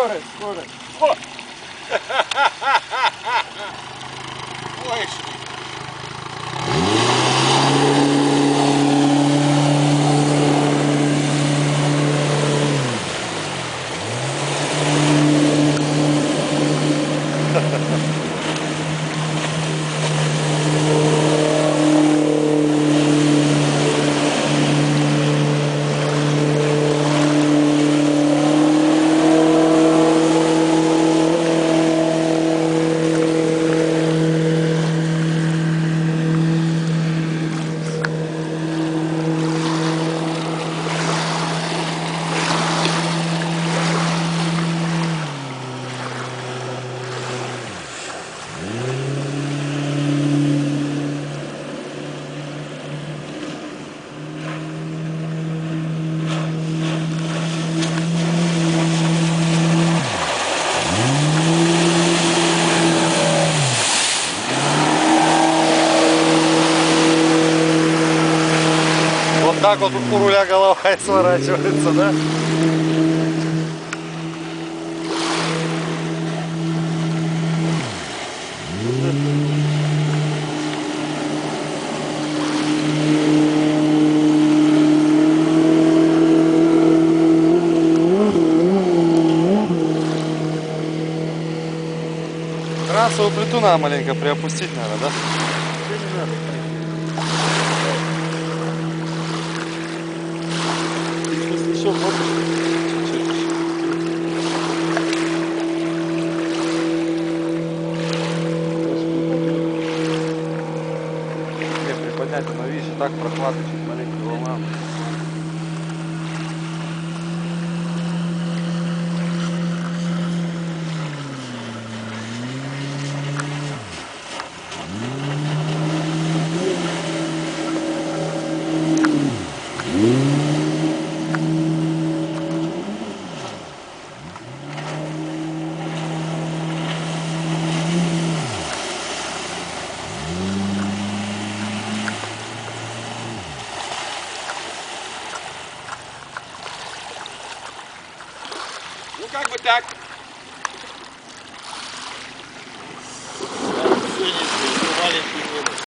Скорость, скорость. О! Ой, вот так вот у руля голова и сворачивается, да? Трансовую плиту надо маленько приопустить, наверное, да? Еще можешь? Не, приподнять, но видишь, так прохладно, чуть маленько волна. Ну как бы так.